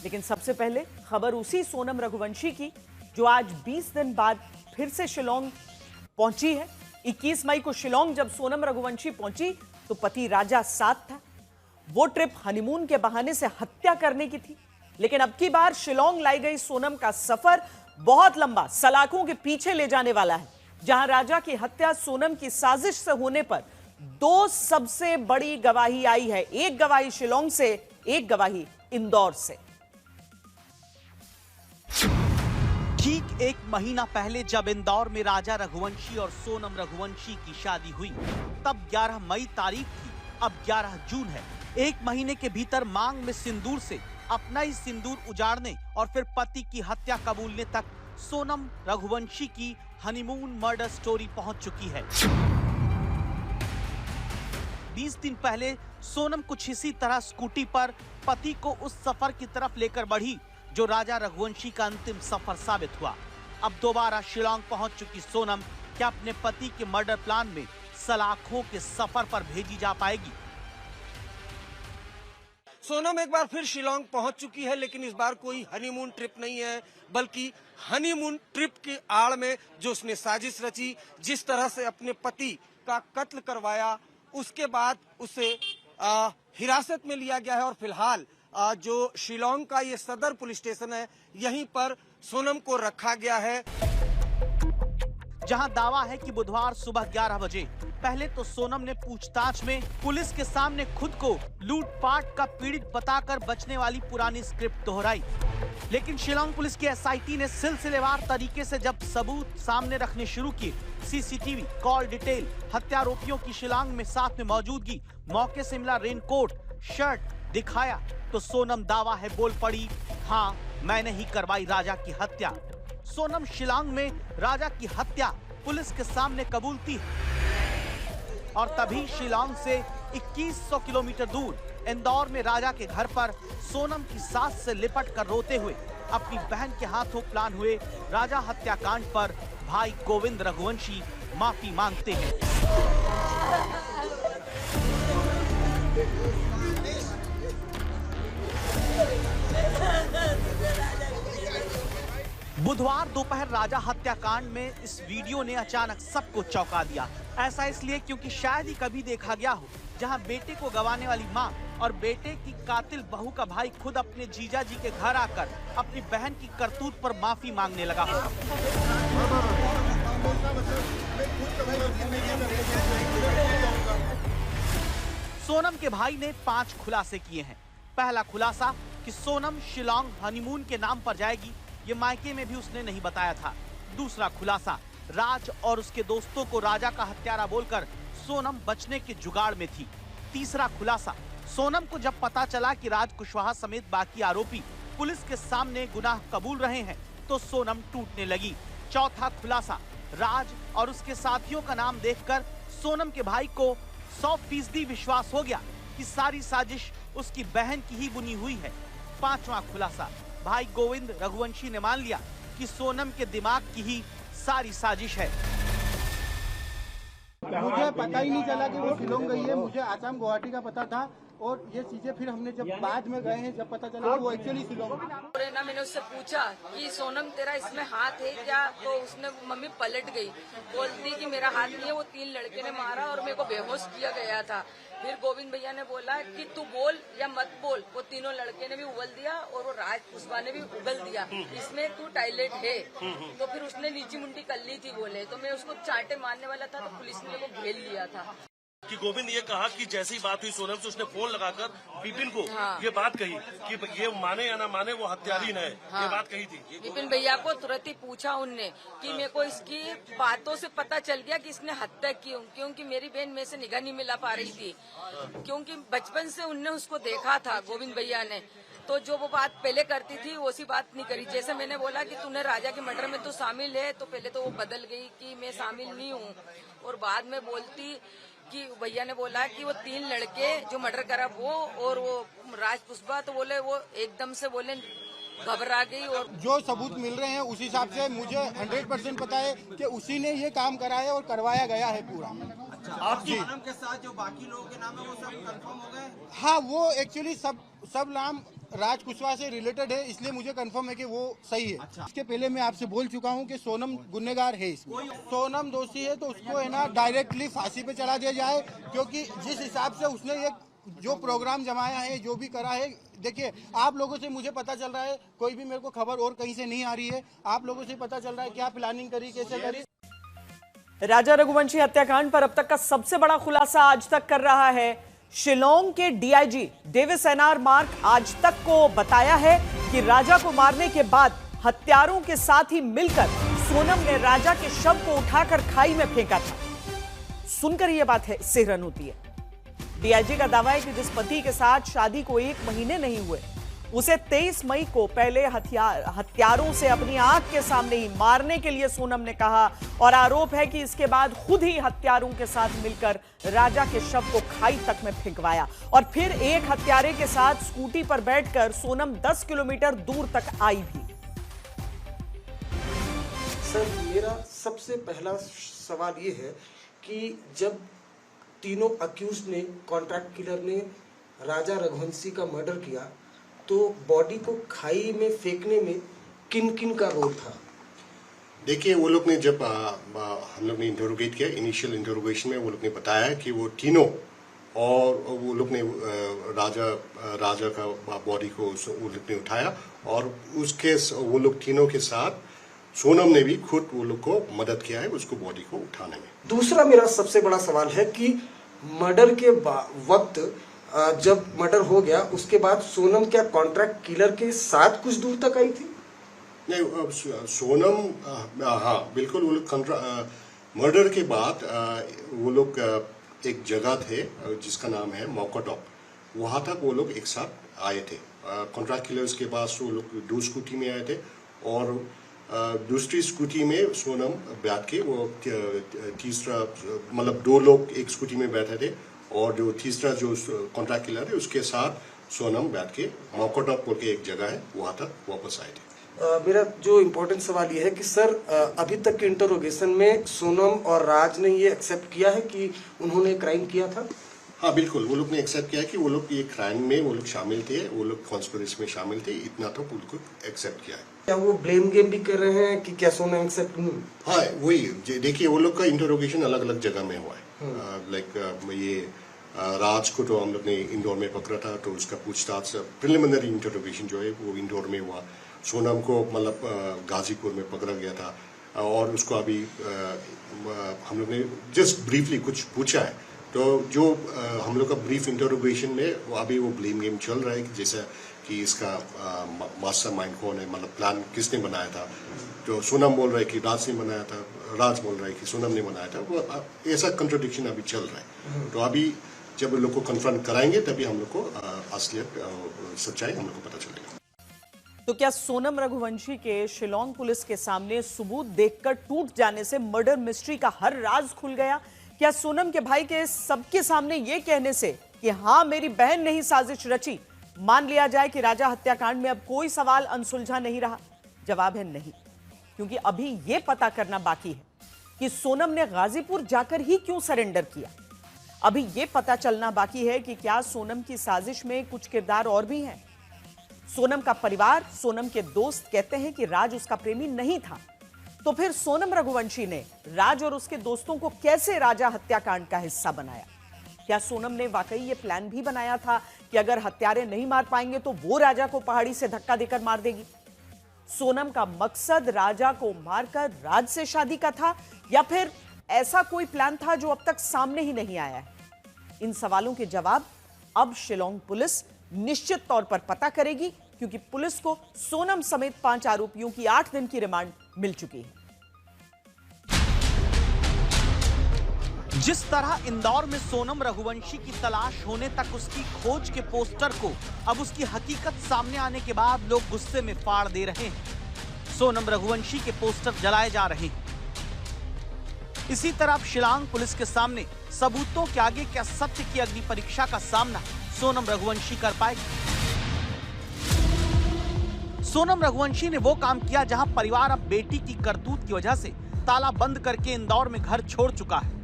लेकिन सबसे पहले खबर उसी सोनम रघुवंशी की जो आज 20 दिन बाद फिर से शिलोंग पहुंची है। 21 मई को शिलोंग जब सोनम रघुवंशी पहुंची तो पति राजा साथ था। वो ट्रिप हनीमून के बहाने से हत्या करने की थी, लेकिन अब की बार शिलोंग लाई गई सोनम का सफर बहुत लंबा, सलाखों के पीछे ले जाने वाला है। जहां राजा की हत्या सोनम की साजिश से होने पर दो सबसे बड़ी गवाही आई है। एक गवाही शिलोंग से, एक गवाही इंदौर से। ठीक एक महीना पहले जब इंदौर में राजा रघुवंशी और सोनम रघुवंशी की शादी हुई, तब 11 मई तारीख थी। अब 11 जून है। एक महीने के भीतर मांग में सिंदूर से अपना ही सिंदूर उजाड़ने और फिर पति की हत्या कबूलने तक सोनम रघुवंशी की हनीमून मर्डर स्टोरी पहुंच चुकी है। 20 दिन पहले सोनम कुछ इसी तरह स्कूटी पर पति को उस सफर की तरफ लेकर बढ़ी जो राजा रघुवंशी का अंतिम सफर साबित हुआ। अब दोबारा शिलोंग पहुंच चुकी सोनम क्या अपने पति के मर्डर प्लान में सलाखों के सफर पर भेजी जा पाएगी? सोनम एक बार फिर शिलोंग पहुंच चुकी है, लेकिन इस बार कोई हनीमून ट्रिप नहीं है, बल्कि हनीमून ट्रिप की आड़ में जो उसने साजिश रची, जिस तरह से अपने पति का कत्ल करवाया, उसके बाद उसे हिरासत में लिया गया है और फिलहाल जो शिलोंग का ये सदर पुलिस स्टेशन है, यहीं पर सोनम को रखा गया है। जहां दावा है कि बुधवार सुबह 11 बजे पहले तो सोनम ने पूछताछ में पुलिस के सामने खुद को लूटपाट का पीड़ित बताकर बचने वाली पुरानी स्क्रिप्ट दोहराई, लेकिन शिलोंग पुलिस की एसआईटी ने सिलसिलेवार तरीके से जब सबूत सामने रखने शुरू किए, सीसीटीवी, कॉल डिटेल, हत्यारोपियों की शिलोंग में साथ में मौजूदगी, मौके से मिला रेनकोट, शर्ट दिखाया, तो सोनम दावा है बोल पड़ी, हाँ मैंने ही करवाई राजा की हत्या। सोनम शिलोंग में राजा की हत्या पुलिस के सामने कबूलती है और तभी शिलोंग से 2100 किलोमीटर दूर इंदौर में राजा के घर पर सोनम की सास से लिपट कर रोते हुए अपनी बहन के हाथों प्लान हुए राजा हत्याकांड पर भाई गोविंद रघुवंशी माफी मांगते हैं। बुधवार दोपहर राजा हत्याकांड में इस वीडियो ने अचानक सबको चौंका दिया। ऐसा इसलिए क्योंकि शायद ही कभी देखा गया हो जहां बेटे को गंवाने वाली मां और बेटे की कातिल बहू का भाई खुद अपने जीजा जी के घर आकर अपनी बहन की करतूत पर माफी मांगने लगा। सोनम के भाई ने 5 खुलासे किए हैं। पहला खुलासा कि सोनम शिलोंग हनीमून के नाम पर जाएगी, ये मायके में भी उसने नहीं बताया था। दूसरा खुलासा, राज और उसके दोस्तों को राजा का हत्यारा बोलकर सोनम बचने के जुगाड़ में थी। तीसरा खुलासा, सोनम को जब पता चला कि राज कुशवाहा समेत बाकी आरोपी पुलिस के सामने गुनाह कबूल रहे हैं तो सोनम टूटने लगी। चौथा खुलासा, राज और उसके साथियों का नाम देखकर सोनम के भाई को 100% विश्वास हो गया कि सारी साजिश उसकी बहन की ही बुनी हुई है। पांचवा खुलासा, भाई गोविंद रघुवंशी ने मान लिया कि सोनम के दिमाग की ही सारी साजिश है। मुझे पता ही नहीं चला कि वो शिलोंग गई है, मुझे आसाम गुवाहाटी का पता था और ये चीजें फिर हमने जब बाद में गए हैं जब पता चला कि वो एक्चुअली शिलोंग। ना मैंने उससे पूछा कि सोनम तेरा इसमें हाथ है क्या, तो उसने मम्मी पलट गई, बोलती कि मेरा हाथ नहीं है, वो 3 लड़के ने मारा और मेरे को बेहोश किया गया था। फिर गोविंद भैया ने बोला कि तू बोल या मत बोल, वो तीनों लड़के ने भी उगल दिया और वो राज कुशवाहा ने भी उगल दिया, इसमें तू टॉयलेट है। तो फिर उसने नीची मुंडी कर ली थी बोले, तो मैं उसको चांटे मारने वाला था तो पुलिस ने मेरे को घेर लिया था। कि गोविंद ये कहा कि जैसे ही बात हुई सोनम से उसने फोन लगाकर विपिन को ये बात कही कि ये माने या ना माने वो हत्यारीन है, ये बात कही थी। विपिन भैया को तुरंत ही पूछा उनने कि मेरे को इसकी बातों से पता चल गया कि इसने हत्या की, क्योंकि मेरी बहन में से निगाह नहीं मिला पा रही थी, क्योंकि बचपन से उनने उसको देखा था गोविंद भैया ने, तो जो वो बात पहले करती थी वैसी बात नहीं करी। जैसे मैंने बोला कि तूने राजा के मर्डर में तो शामिल है, तो पहले तो वो बदल गई कि मैं शामिल नहीं हूँ, और बाद में बोलती कि भैया ने बोला कि वो 3 लड़के जो मर्डर करा वो और वो राज कुशवाहा, तो बोले वो एकदम से बोले घबरा गई। और जो सबूत मिल रहे हैं उस हिसाब से मुझे 100% पता है कि उसी ने ये काम करा है और करवाया गया है पूरा। आपकी नाम के साथ जो बाकी लोगों के नाम है वो सब कंफर्म हो गए? हाँ, वो एक्चुअली सब नाम राज कुशवाहा से रिलेटेड है, इसलिए मुझे कंफर्म है कि वो सही है। इसके पहले मैं आपसे बोल चुका हूँ कि सोनम गुनहगार है इसमें। सोनम दोषी है तो उसको है ना डायरेक्टली फांसी पे चढ़ा दिया जाए, क्योंकि जिस हिसाब से उसने एक जो प्रोग्राम जमाया है, जो भी करा है, देखिए आप लोगों से मुझे पता चल रहा है, कोई भी मेरे को खबर और कहीं से नहीं आ रही है, आप लोगों से पता चल रहा है क्या प्लानिंग करी, कैसे करी। राजा रघुवंशी हत्याकांड पर अब तक का सबसे बड़ा खुलासा आज तक कर रहा है शिलोंग के डीआईजी डेविस एनआर मार्क। आज तक को बताया है कि राजा को मारने के बाद हत्यारों के साथ ही मिलकर सोनम ने राजा के शव को उठाकर खाई में फेंका था। सुनकर यह बात है सिहरन होती है। डीआईजी का दावा है कि जिस पति के साथ शादी को 1 महीने नहीं हुए, उसे 23 मई को पहले हत्यारों से अपनी आंख के सामने ही मारने के लिए सोनम ने कहा, और आरोप है कि इसके बाद खुद ही हत्यारों के साथ मिलकर राजा के शव को खाई तक में फेंकवाया, और फिर एक हत्यारे के साथ स्कूटी पर बैठकर सोनम 10 किलोमीटर दूर तक आई भी। सर, मेरा सबसे पहला सवाल ये है कि जब तीनों अक्यूज्ड ने, कॉन्ट्रैक्ट किलर ने राजा रघुवंशी का मर्डर किया, तो बॉडी को खाई में फेंकने में किन किन का रोल था? देखिए, वो लोग ने जब हम लोग ने इंटरोगेट किया, इनिशियल इंटरोगेशन में वो लोग ने बताया कि वो तीनों, और वो लोग ने राजा का बॉडी को वो लोग ने उठाया, और उसके वो लोग तीनों के साथ सोनम ने भी खुद वो लोग को मदद किया है उसको बॉडी को उठाने में। दूसरा मेरा सबसे बड़ा सवाल है कि मर्डर के वक्त जब मर्डर हो गया उसके बाद सोनम क्या कॉन्ट्रैक्ट किलर के साथ कुछ दूर तक आई थी? नहीं, सोनम हाँ बिल्कुल, वो लोग मर्डर के बाद वो लोग एक जगह थे जिसका नाम है मौकाटॉप, वहाँ तक वो लोग एक साथ आए थे। कॉन्ट्रैक्ट किलर्स के पास वो लोग 2 स्कूटी में आए थे, और दूसरी स्कूटी में सोनम बैठ के, वो तीसरा मतलब 2 लोग एक स्कूटी में बैठे थे, और जो तीसरा जो कॉन्ट्रैक्ट किलर है उसके साथ सोनम बैठ के मौकाटॉप बोल के एक जगह है वहाँ तक वापस आए थे। मेरा जो इम्पोर्टेंट सवाल ये है कि सर, अभी तक के इंटरोगेशन में सोनम और राज ने ये एक्सेप्ट किया है कि उन्होंने क्राइम किया था? हाँ बिल्कुल, वो लोग ने एक्सेप्ट किया कि वो लोग ये क्राइम में वो लोग शामिल थे, वो लोग कॉन्स्पिरेसी में शामिल थे, इतना तो बिल्कुल एक्सेप्ट किया है। क्या वो ब्लेम गेम भी कर रहे हैं कि क्या सोनम एक्सेप्ट नहीं? हाँ, वही देखिए, वो लोग का इंटरोगेशन अलग अलग जगह में हुआ है। लाइक ये राज को तो हम लोग ने इंदौर में पकड़ा था, तो उसका पूछताछ प्रिलिमिनरी इंटरोगेशन जो है वो इंदौर में हुआ। सोनम को मतलब गाजीपुर में पकड़ा गया था, और उसको अभी हम लोग ने जस्ट ब्रीफली कुछ पूछा है, तो जो हम लोग का ब्रीफ इंटरोगेशन में अभी वो ब्लेम गेम चल रहा है कि जैसा कि इसका मास्टर माइंड कौन है, मतलब प्लान किसने बनाया था। तो सोनम बोल रहा है कि राज ने बनाया था, राज बोल रहा है कि सोनम ने बनाया था। वो ऐसा कंट्रोडिक्शन अभी चल रहा है। तो अभी जब लोग को कन्फ्रंट कराएंगे तभी हम लोग को असलियत, सच्चाई हम लोग को पता चलेगा। तो क्या सोनम रघुवंशी के शिलोंग पुलिस के सामने सबूत देखकर टूट जाने से मर्डर मिस्ट्री का हर राज खुल गया? क्या सोनम के भाई के सबके सामने यह कहने से कि हाँ मेरी बहन ने ही साजिश रची, मान लिया जाए कि राजा हत्याकांड में अब कोई सवाल अनसुलझा नहीं रहा? जवाब है नहीं, क्योंकि अभी यह पता करना बाकी है कि सोनम ने गाजीपुर जाकर ही क्यों सरेंडर किया। अभी यह पता चलना बाकी है कि क्या सोनम की साजिश में कुछ किरदार और भी हैं। सोनम का परिवार, सोनम के दोस्त कहते हैं कि राज उसका प्रेमी नहीं था, तो फिर सोनम रघुवंशी ने राज और उसके दोस्तों को कैसे राजा हत्याकांड का हिस्सा बनाया? क्या सोनम ने वाकई ये प्लान भी बनाया था कि अगर हत्यारे नहीं मार पाएंगे तो वो राजा को पहाड़ी से धक्का देकर मार देगी? सोनम का मकसद राजा को मारकर राज से शादी का था, या फिर ऐसा कोई प्लान था जो अब तक सामने ही नहीं आया है? इन सवालों के जवाब अब शिलोंग पुलिस निश्चित तौर पर पता करेगी, क्योंकि पुलिस को सोनम समेत 5 आरोपियों की 8 दिन की रिमांड मिल चुकी है। जिस तरह इंदौर में सोनम रघुवंशी की तलाश होने तक उसकी खोज के पोस्टर को अब उसकी हकीकत सामने आने के बाद लोग गुस्से में फाड़ दे रहे हैं। सोनम रघुवंशी के पोस्टर जलाए जा रहे हैं। इसी तरह शिलांग पुलिस के सामने सबूतों के आगे क्या सत्य की अग्नि परीक्षा का सामना सोनम रघुवंशी कर पाएगी? सोनम रघुवंशी ने वो काम किया जहां परिवार अब बेटी की करतूत की वजह से ताला बंद करके इंदौर में घर छोड़ चुका है।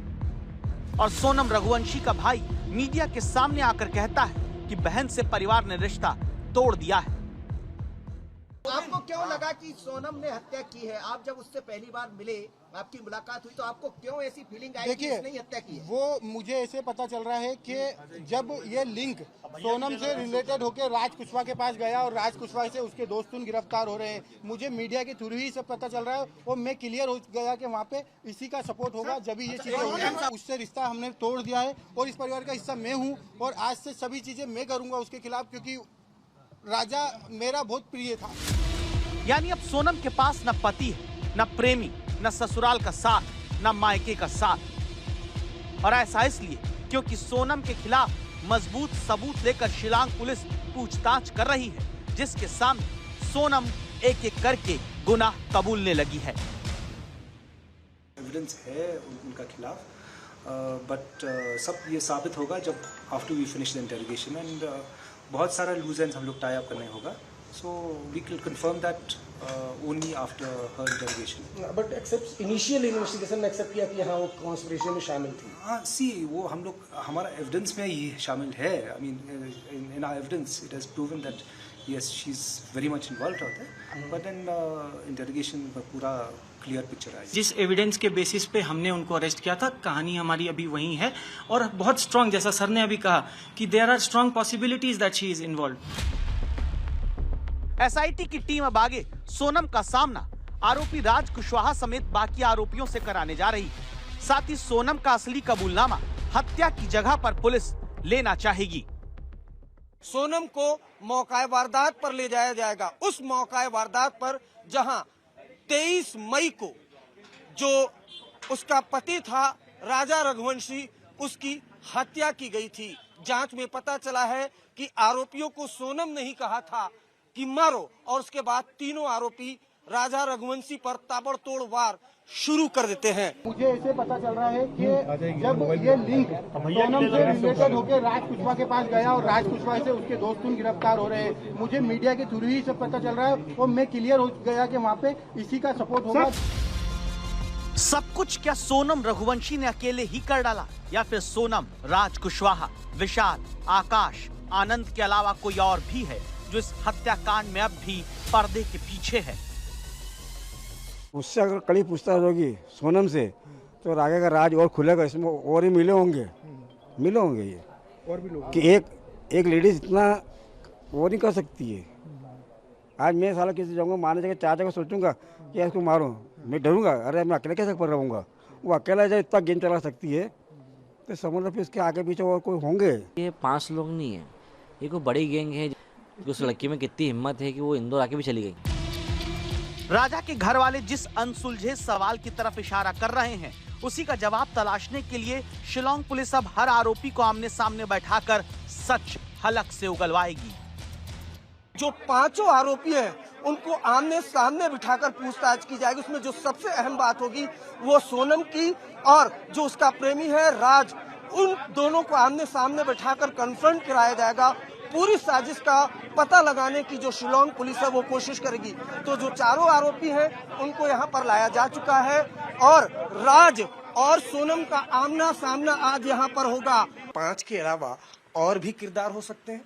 और सोनम रघुवंशी का भाई मीडिया के सामने आकर कहता है कि बहन से परिवार ने रिश्ता तोड़ दिया है। आपको क्यों लगा कि सोनम ने हत्या की है? आप जब उससे पहली बार मिले, आपकी मुलाकात हुई, तो आपको क्यों ऐसी फीलिंग आई कि उसने ही हत्या की है? वो मुझे ऐसे पता चल रहा है कि जब ये लिंक सोनम से रिलेटेड होकर राज कुशवाहा के पास गया और राज कुशवाहा से उसके दोस्त गिरफ्तार हो रहे हैं, मुझे मीडिया के थ्रू ही सब पता चल रहा है और मैं क्लियर हो गया कि वहाँ पे इसी का सपोर्ट होगा जब ये चीजें होंगी। उससे रिश्ता हमने तोड़ दिया है और इस परिवार का हिस्सा मैं हूँ और आज से सभी चीजें मैं करूँगा उसके खिलाफ, क्योंकि राजा मेरा बहुत प्रिय था। यानी अब सोनम के पास न पति है, न प्रेमी, न ससुराल का साथ, न मायके का साथ। और ऐसा इसलिए क्योंकि सोनम के खिलाफ मजबूत सबूत लेकर शिलांग पुलिस पूछताछ कर रही है, जिसके सामने सोनम एक एक करके गुनाह कबूलने लगी है। एविडेंस है उनका खिलाफ, बट सब ये साबित होगा जब after we finish the interrogation, and बहुत सारा लूज एंड्स हम लोग टाई अप करने होगा। So we can confirm that only after her interrogation. But except initial investigation में accept किया कि हाँ वो conspiracy में शामिल थी। हाँ, see वो हम लोग हमारा evidence में ये शामिल है। I mean in our evidence it has proven that yes she's very much involved out there. But then interrogation पर पूरा क्लियर पिक्चर आई। जिस एविडेंस के बेसिस पे हमने उनको अरेस्ट किया था, कहानी हमारी अभी वही है और बहुत स्ट्रांग, जैसा सर ने अभी कहा कि there are strong possibilities that she is involved. SIT की टीम अब आगे सोनम का सामना आरोपी राज कुशवाहा समेत बाकी आरोपियों से कराने जा रही है। साथ ही सोनम का असली कबूलनामा हत्या की जगह पर पुलिस लेना चाहेगी। सोनम को मौका वारदात पर ले जाया जाएगा, उस मौका वारदात पर जहां 23 मई को जो उसका पति था राजा रघुवंशी, उसकी हत्या की गई थी। जांच में पता चला है कि आरोपियों को सोनम ने ही कहा था कि मारो, और उसके बाद तीनों आरोपी राजा रघुवंशी पर ताबड़तोड़ वार शुरू कर देते हैं। मुझे ऐसे पता चल रहा है कि जब ये लिंक सोनम से रिलेटेड होकर राज कुशवाहा के पास गया और राज कुशवाहा से उसके दोस्त गिरफ्तार हो रहे हैं, मुझे मीडिया के थ्रू ही सब पता चल रहा है और मैं क्लियर हो गया कि वहाँ पे इसी का सपोर्ट होगा। सब कुछ क्या सोनम रघुवंशी ने अकेले ही कर डाला, या फिर सोनम, राज कुशवाहा, विशाल, आकाश, आनंद के अलावा कोई और भी है जो इस हत्याकांड में अब भी पर्दे के पीछे है? उससे अगर कड़ी पूछताछ होगी सोनम से तो आगे का राज और खुलेगा, इसमें और ही मिले होंगे ये और भी लोग कि एक लेडीज इतना वो नहीं कर सकती है। आज मैं साला किसी जाऊँगा मारने जगह चाचा को सोचूंगा कि इसको मारो, मैं डरूंगा, अरे मैं अकेले कैसे पर रहूँगा। वो अकेला जब इतना गेम चला सकती है तो समझ लो फिर उसके आगे पीछे और कोई होंगे। ये 5 लोग नहीं है, ये कोई बड़ी गैंग है। उस लड़की में कितनी हिम्मत है कि वो इंदौर आके भी चली गई। राजा के घर वाले जिस अनसुलझे सवाल की तरफ इशारा कर रहे हैं, उसी का जवाब तलाशने के लिए शिलांग पुलिस अब हर आरोपी को आमने सामने बैठाकर सच हलक से उगलवाएगी। जो 5 आरोपी हैं उनको आमने सामने बिठाकर पूछताछ की जाएगी। उसमें जो सबसे अहम बात होगी वो सोनम की और जो उसका प्रेमी है राज, उन दोनों को आमने सामने बैठाकर कन्फ्रंट कराया जाएगा। पूरी साजिश का पता लगाने की जो शिलांग पुलिस है वो कोशिश करेगी। तो जो 4 आरोपी हैं उनको यहाँ पर लाया जा चुका है और राज और सोनम का आमना सामना आज यहाँ पर होगा। 5 के अलावा और भी किरदार हो सकते हैं।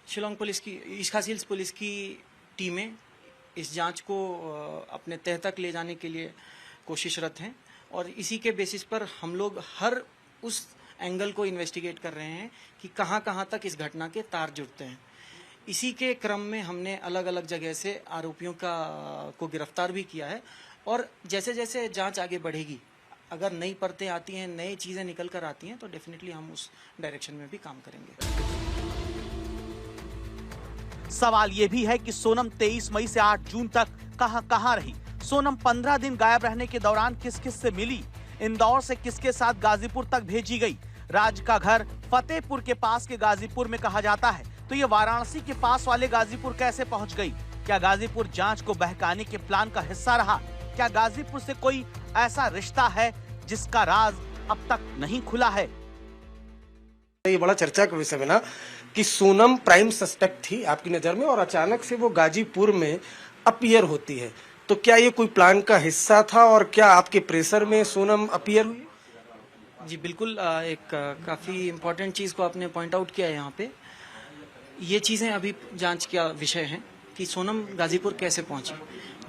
शिलांग पुलिस की, ईस्ट खासी हिल्स पुलिस की टीमें इस जांच को अपने तह तक ले जाने के लिए कोशिशरत हैं और इसी के बेसिस पर हम लोग हर उस एंगल को इन्वेस्टिगेट कर रहे हैं कि कहां तक इस घटना के तार जुड़ते हैं। इसी के क्रम में हमने अलग अलग जगह से आरोपियों को गिरफ्तार भी किया है और जैसे जैसे जांच आगे बढ़ेगी, अगर नई परतें आती हैं, नई चीजें निकल कर आती हैं, तो डेफिनेटली हम उस डायरेक्शन में भी काम करेंगे। सवाल ये भी है कि सोनम 23 मई से 8 जून तक कहां रही? सोनम 15 दिन गायब रहने के दौरान किस किस से मिली? इंदौर से किसके साथ गाजीपुर तक भेजी गई? राज का घर फतेहपुर के पास के गाजीपुर में कहा जाता है, तो ये वाराणसी के पास वाले गाजीपुर कैसे पहुंच गई? क्या गाजीपुर जांच को बहकाने के प्लान का हिस्सा रहा? क्या गाजीपुर से कोई ऐसा रिश्ता है जिसका राज अब तक नहीं खुला है? ये बड़ा चर्चा का विषय है ना कि सोनम प्राइम सस्पेक्ट थी आपकी नजर में और अचानक से वो गाजीपुर में अपीयर होती है, तो क्या ये कोई प्लान का हिस्सा था और क्या आपके प्रेशर में सोनम अपीयर हुई? जी बिल्कुल, एक काफ़ी इम्पोर्टेंट चीज़ को आपने पॉइंट आउट किया है यहाँ पे। ये चीज़ें अभी जांच का विषय है कि सोनम गाजीपुर कैसे पहुंची।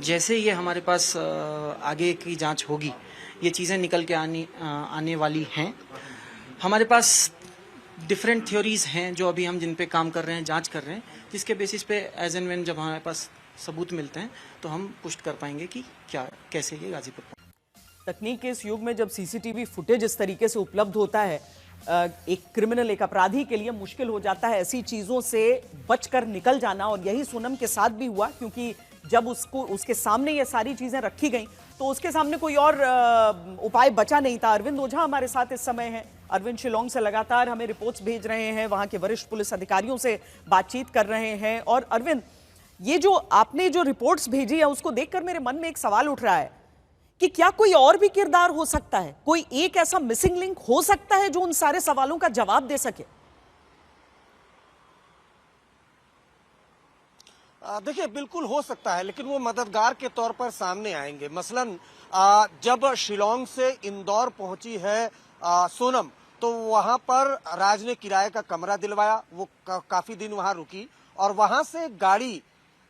जैसे ये हमारे पास आगे की जांच होगी, ये चीज़ें निकल के आने वाली हैं। हमारे पास डिफरेंट थ्योरीज हैं जो अभी हम जिन पे काम कर रहे हैं, जांच कर रहे हैं, जिसके बेसिस पे एज एंड व्हेन जब हमारे पास सबूत मिलते हैं तो हम पुष्ट कर पाएंगे कि क्या कैसे ये गाजीपुर। तकनीक के इस युग में जब सीसीटीवी फुटेज इस तरीके से उपलब्ध होता है, एक क्रिमिनल, एक अपराधी के लिए मुश्किल हो जाता है ऐसी चीजों से बचकर निकल जाना। और यही सोनम के साथ भी हुआ, क्योंकि जब उसके सामने ये सारी चीजें रखी गई तो उसके सामने कोई और उपाय बचा नहीं था। अरविंद ओझा हमारे साथ इस समय हैं। अरविंद शिलोंग से लगातार हमें रिपोर्ट्स भेज रहे हैं, वहां के वरिष्ठ पुलिस अधिकारियों से बातचीत कर रहे हैं। और अरविंद, ये जो आपने जो रिपोर्ट्स भेजी है उसको देखकर मेरे मन में एक सवाल उठ रहा है कि क्या कोई और भी किरदार हो सकता है, कोई एक ऐसा मिसिंग लिंक हो सकता है जो उन सारे सवालों का जवाब दे सके? देखिए, बिल्कुल हो सकता है, लेकिन वो मददगार के तौर पर सामने आएंगे। मसलन जब शिलोंग से इंदौर पहुंची है सोनम, तो वहां पर राज ने किराए का कमरा दिलवाया। वो काफी दिन वहां रुकी और वहां से गाड़ी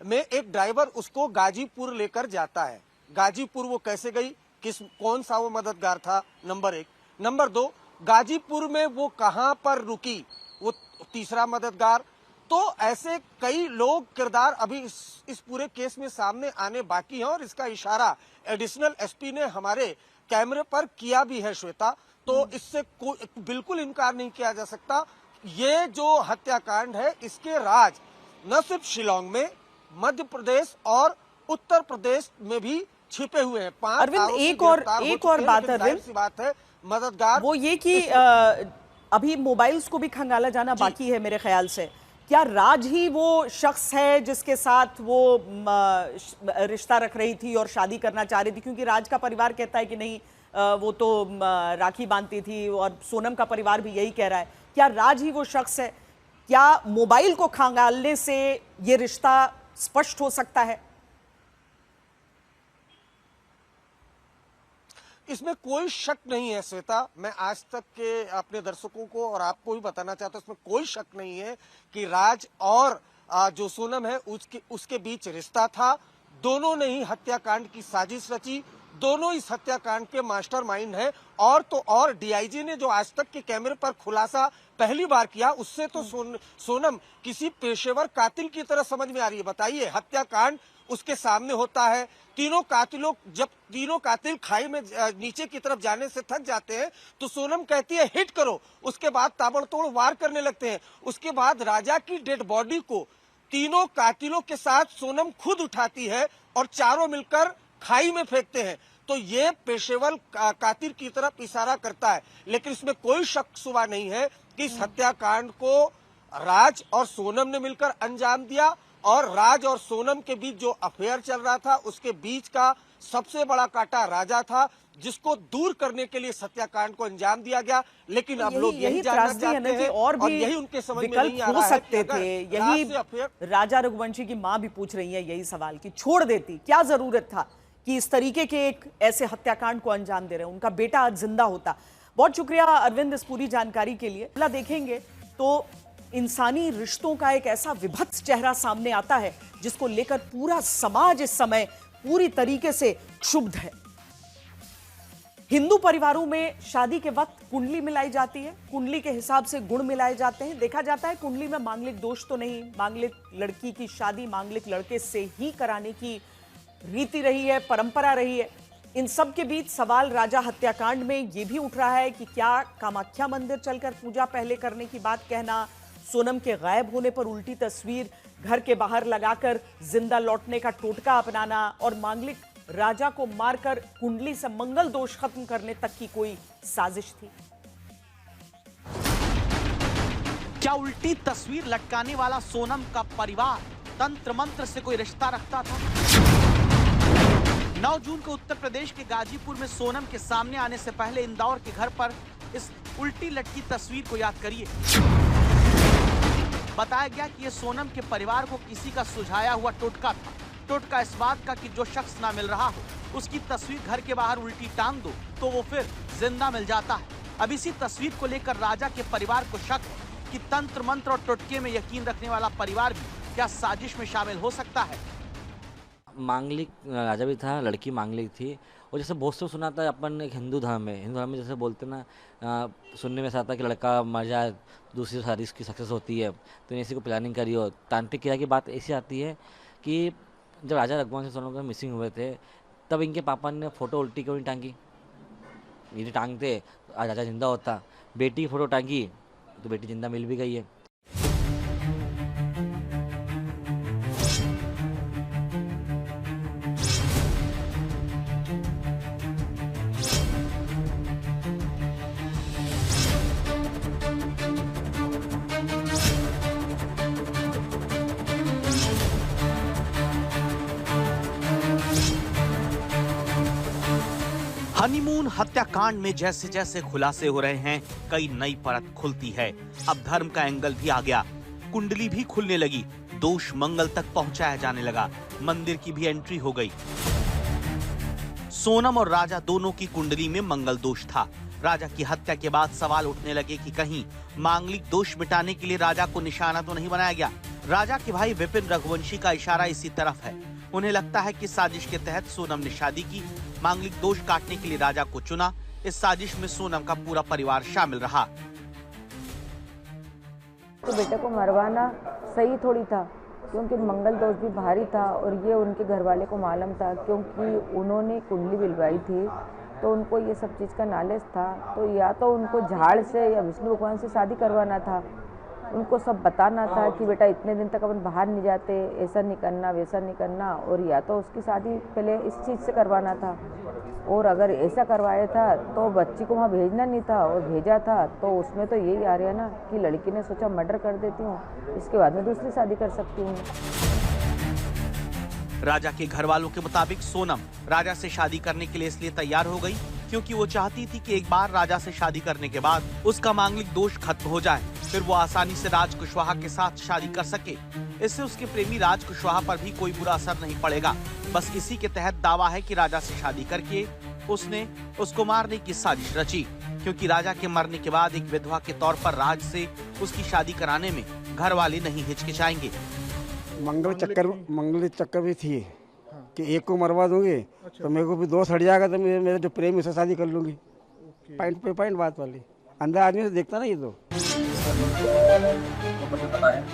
में एक ड्राइवर उसको गाजीपुर लेकर जाता है। गाजीपुर वो कैसे गई, कौन सा वो मददगार था, नंबर 1। नंबर 2, गाजीपुर में वो कहां पर रुकी, वो तीसरा मददगार। तो ऐसे कई लोग, किरदार अभी इस पूरे केस में सामने आने बाकी हैं और इसका इशारा एडिशनल एसपी ने हमारे कैमरे पर किया भी है, श्वेता। तो इससे बिल्कुल इनकार नहीं किया जा सकता। ये जो हत्याकांड है, इसके राज न सिर्फ शिलोंग में, मध्य प्रदेश और उत्तर प्रदेश में भी छिपे हुए हैं। 5 अरविंद, एक और बात अरविंद, सी बात है, मददगार वो ये कि अभी मोबाइल्स को भी खंगाला जाना बाकी है मेरे ख्याल से। क्या राज ही वो शख्स है जिसके साथ वो रिश्ता रख रही थी और शादी करना चाह रही थी? क्योंकि राज का परिवार कहता है कि नहीं, वो तो राखी बांधती थी, और सोनम का परिवार भी यही कह रहा है। क्या राज ही वो शख्स है? क्या मोबाइल को खंगालने से ये रिश्ता स्पष्ट हो सकता है? इसमें कोई शक नहीं है, श्वेता। मैं आज तक के अपने दर्शकों को और आपको भी बताना चाहता हूं, इसमें कोई शक नहीं है कि राज और जो सोनम है उसके बीच रिश्ता था। दोनों ने ही हत्याकांड की साजिश रची, दोनों इस हत्याकांड के मास्टरमाइंड हैं। और तो और डीआईजी ने जो आज तक के कैमरे पर खुलासा पहली बार किया, उससे तो सोनम किसी पेशेवर कातिल की तरह समझ में आ रही है। बताइए, हत्याकांड उसके सामने होता है। जब तीनों कातिल खाई में नीचे की तरफ जाने से थक जाते हैं तो सोनम कहती है हिट करो, उसके बाद ताबड़तोड़ वार करने लगते हैं। उसके बाद राजा की डेड बॉडी को तीनों कातिलों के साथ सोनम खुद उठाती है और चारों मिलकर खाई में फेंकते हैं। तो ये पेशेवर कातिल की तरफ इशारा करता है। लेकिन इसमें कोई शक शुबा नहीं है कि इस हत्याकांड को राज और सोनम ने मिलकर अंजाम दिया। और राज और सोनम के बीच जो अफेयर चल रहा था, उसके बीच का सबसे बड़ा कांटा राजा था, जिसको दूर करने के लिए हत्याकांड को अंजाम दिया गया। लेकिन अब लोग यही जानना चाहते हैं और भी यही उनके समझ में विकल्प नहीं आ हो रहा है सकते थे। यही राजा रघुवंशी की मां भी पूछ रही है यही सवाल कि छोड़ देती, क्या जरूरत था कि इस तरीके के एक ऐसे हत्याकांड को अंजाम दे रहे हैं, उनका बेटा आज जिंदा होता। बहुत शुक्रिया अरविंद इस पूरी जानकारी के लिए। अगला देखेंगे तो इंसानी रिश्तों का एक ऐसा विभत्स चेहरा सामने आता है जिसको लेकर पूरा समाज इस समय पूरी तरीके से क्षुब्ध है। हिंदू परिवारों में शादी के वक्त कुंडली मिलाई जाती है, कुंडली के हिसाब से गुण मिलाए जाते हैं। देखा जाता है कुंडली में मांगलिक दोष तो नहीं, मांगलिक लड़की की शादी मांगलिक लड़के से ही कराने की रीति रही है, परंपरा रही है। इन सब के बीच सवाल राजा हत्याकांड में यह भी उठ रहा है कि क्या कामाख्या मंदिर चलकर पूजा पहले करने की बात कहना, सोनम के गायब होने पर उल्टी तस्वीर घर के बाहर लगाकर जिंदा लौटने का टोटका अपनाना और मांगलिक राजा को मारकर कुंडली से मंगल दोष खत्म करने तक की कोई साजिश थी। क्या उल्टी तस्वीर लटकाने वाला सोनम का परिवार तंत्र मंत्र से कोई रिश्ता रखता था? 9 जून को उत्तर प्रदेश के गाजीपुर में सोनम के सामने आने से पहले इंदौर के घर पर इस उल्टी लटकी तस्वीर को याद करिए। बताया गया कि यह सोनम के परिवार को किसी का सुझाया हुआ टोटका था। टोटका इस बात का कि जो शख्स ना मिल रहा हो उसकी तस्वीर घर के बाहर उल्टी टांग दो तो वो फिर जिंदा मिल जाता है। अब इसी तस्वीर को लेकर राजा के परिवार को शक कि तंत्र मंत्र और टोटके में यकीन रखने वाला परिवार भी क्या साजिश में शामिल हो सकता है। मांगलिक राजा भी था, लड़की मांगलिक थी। और जैसे बहुत से सुना था अपन एक हिंदू धर्म में जैसे बोलते ना, सुनने में ऐसा आता कि लड़का मर जाए दूसरी शादी उसकी सक्सेस होती है, तो इसी को प्लानिंग करी हो। तांत्रिक क्रिया की बात ऐसी आती है कि जब राजा रघुवंश सोनम का मिसिंग हुए थे तब इनके पापा ने फोटो उल्टी क्यों नहीं टांगी, यदि टांगते आज राजा जिंदा होता। बेटी की फोटो टांगी तो बेटी जिंदा मिल भी गई है। हनीमून हत्याकांड में जैसे जैसे खुलासे हो रहे हैं, कई नई परत खुलती है। अब धर्म का एंगल भी आ गया, कुंडली भी खुलने लगी, दोष मंगल तक पहुंचाया जाने लगा, मंदिर की भी एंट्री हो गई। सोनम और राजा दोनों की कुंडली में मंगल दोष था। राजा की हत्या के बाद सवाल उठने लगे कि कहीं मांगलिक दोष मिटाने के लिए राजा को निशाना तो नहीं बनाया गया। राजा के भाई विपिन रघुवंशी का इशारा इसी तरफ है। उन्हें लगता है कि साजिश के तहत सोनम ने शादी की, मांगलिक दोष काटने के लिए राजा को चुना। इस साजिश में सोनम का पूरा परिवार शामिल रहा। तो बेटे को मरवाना सही थोड़ी था, क्योंकि मंगल दोष भी भारी था और ये उनके घर वाले को मालूम था, क्योंकि उन्होंने कुंडली बिलवाई थी तो उनको ये सब चीज़ का नॉलेज था। तो या तो उनको झाड़ से या विष्णु भगवान से शादी करवाना था, उनको सब बताना था कि बेटा इतने दिन तक अपन बाहर नहीं जाते, ऐसा नहीं करना वैसा नहीं करना, और या तो उसकी शादी पहले इस चीज़ से करवाना था। और अगर ऐसा करवाया था तो बच्ची को वहाँ भेजना नहीं था, और भेजा था तो उसमें तो यही आ रहा है ना कि लड़की ने सोचा मर्डर कर देती हूँ, इसके बाद में दूसरी शादी कर सकती हूँ। राजा के घर वालों के मुताबिक सोनम राजा से शादी करने के लिए इसलिए तैयार हो गई क्योंकि वो चाहती थी कि एक बार राजा से शादी करने के बाद उसका मांगलिक दोष खत्म हो जाए, फिर वो आसानी से राज कुशवाहा के साथ शादी कर सके। इससे उसके प्रेमी राज कुशवाहा पर भी कोई बुरा असर नहीं पड़ेगा। बस इसी के तहत दावा है कि राजा से शादी करके उसने उसको मारने की साजिश रची, क्योंकि राजा के मरने के बाद एक विधवा के तौर पर राज से उसकी शादी कराने में घर वाले नहीं हिचकिचाएंगे। मंगल चक्कर भी थी कि एक को मरवा दूंगी तो मेरे को भी दोस्त हट जाएगा, तो मेरे जो प्रेमी उससे शादी कर लूंगी। पॉइंट पे पॉइंट बात वाली, अंदर आदमी से देखता ना ये तो।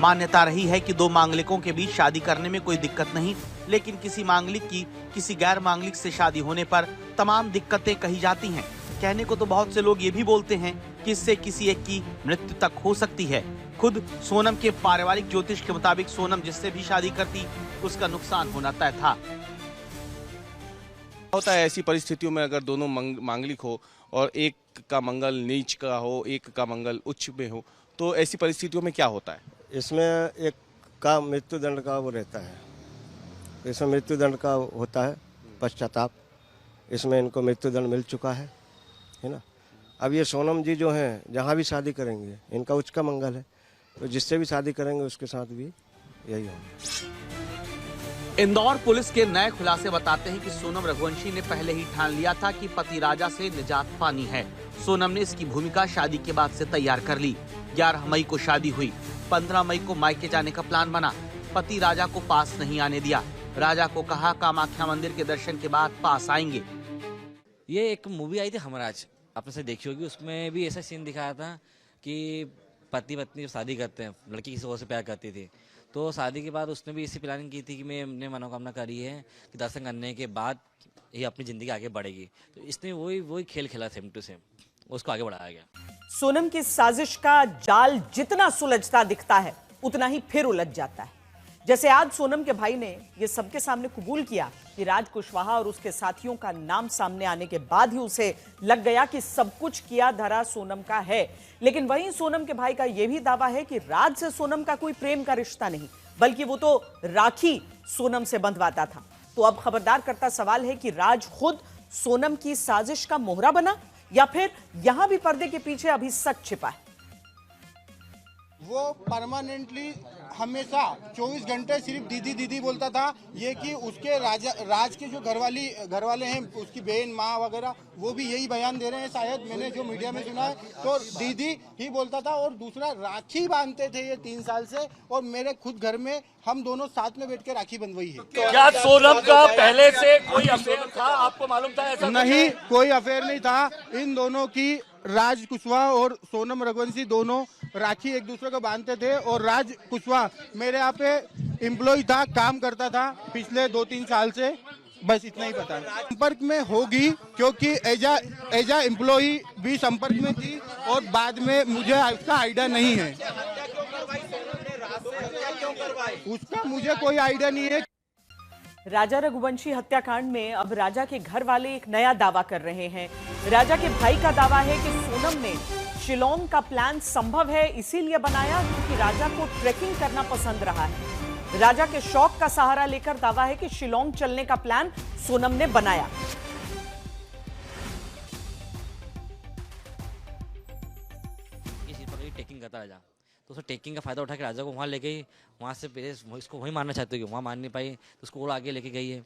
मान्यता रही है कि दो मांगलिकों के बीच शादी करने में कोई दिक्कत नहीं, लेकिन किसी मांगलिक की किसी गैर मांगलिक से शादी होने पर तमाम दिक्कतें कही जाती हैं। कहने को तो बहुत से लोग ये भी बोलते हैं कि इससे किसी एक की मृत्यु तक हो सकती है। खुद सोनम के पारिवारिक ज्योतिष के मुताबिक सोनम जिससे भी शादी करती उसका नुकसान होना तय था। होता है ऐसी परिस्थितियों में अगर दोनों मांगलिक हो और एक का मंगल नीच का हो, एक का मंगल उच्च में हो, तो ऐसी परिस्थितियों में क्या होता है? इसमें एक का मृत्युदंड का वो रहता है, इसमें मृत्युदंड का होता है पश्चाताप। इसमें इनको मृत्युदंड मिल चुका है ना। अब ये सोनम जी जो हैं जहाँ भी शादी करेंगे इनका उच्च का मंगल है, तो जिससे भी शादी करेंगे उसके साथ भी यही होगा। इंदौर पुलिस के नए खुलासे बताते हैं कि सोनम रघुवंशी ने पहले ही ठान लिया था कि पति राजा से निजात पानी है। सोनम ने इसकी भूमिका शादी के बाद से तैयार कर ली। 11 मई को शादी हुई, 15 मई को मायके जाने का प्लान बना। पति राजा को पास नहीं आने दिया। राजा को कहा कामाख्या मंदिर के दर्शन के बाद पास आएंगे। ये एक मूवी आई थी हमराज, आपने से देखी होगी, उसमें भी ऐसा सीन दिखाया था कि पति पत्नी शादी करते हैं, लड़की किसी और से प्यार करती थी, तो शादी के बाद उसने भी इसी प्लानिंग की थी कि मैंने मनोकामना करी है कि दर्शन करने के बाद ये अपनी जिंदगी आगे बढ़ेगी, तो इसने वही खेल खेला सेम टू सेम, उसको आगे बढ़ाया गया। सोनम की साजिश का जाल जितना सुलझता दिखता है उतना ही फिर उलझ जाता है। जैसे आज सोनम के भाई ने ये सबके सामने कबूल किया कि राज कुशवाहा और उसके साथियों का नाम सामने आने के बाद ही उसे लग गया कि सब कुछ किया धरा सोनम का है। लेकिन वहीं सोनम के भाई का यह भी दावा है कि राज से सोनम का कोई प्रेम का रिश्ता नहीं, बल्कि वो तो राखी सोनम से बंधवाता था। तो अब खबरदार करता सवाल है कि राज खुद सोनम की साजिश का मोहरा बना या फिर यहां भी पर्दे के पीछे अभी सच छिपा है। वो परमानेंटली हमेशा 24 घंटे सिर्फ दीदी दीदी बोलता था। ये कि उसके राज के जो घर वाले हैं, उसकी बहन माँ वगैरह, वो भी यही बयान दे रहे हैं, शायद मैंने जो मीडिया में सुना है, तो दीदी ही बोलता था। और दूसरा, राखी बांधते थे ये 3 साल से, और मेरे खुद घर में हम दोनों साथ में बैठ के राखी बंधवाई है। क्या सोनम का पहले से कोई अफेयर था, आपको मालूम था? ऐसा नहीं, कोई अफेयर नहीं था। इन दोनों की, राज कुशवाहा और सोनम रघुवंशी दोनों राखी एक दूसरे को बांधते थे। और राज कुशवाहा मेरे यहाँ पे एम्प्लॉय था, काम करता था पिछले 2-3 साल से, बस इतना ही पता है। संपर्क में होगी, क्योंकि एजा एम्प्लॉय भी संपर्क में थी, और बाद में मुझे उसका आइडिया नहीं है, उसका मुझे कोई आइडिया नहीं है। राजा रघुवंशी हत्याकांड में अब राजा के घर वाले एक नया दावा कर रहे हैं। राजा के भाई का दावा है कि सोनम ने शिलोंग का प्लान संभव है इसीलिए बनाया क्योंकि राजा को ट्रैकिंग करना पसंद रहा है। राजा के शौक का सहारा लेकर दावा है कि शिलोंग चलने का प्लान सोनम ने बनाया। टेकिंग करता राजा, तो उसे टेकिंग का फायदा उठा के राजा को वहाँ ले गई, वहाँ से पहले इसको वहीं मारना चाहते हो, वहाँ मार नहीं पाई तो उसको और आगे लेके गई है।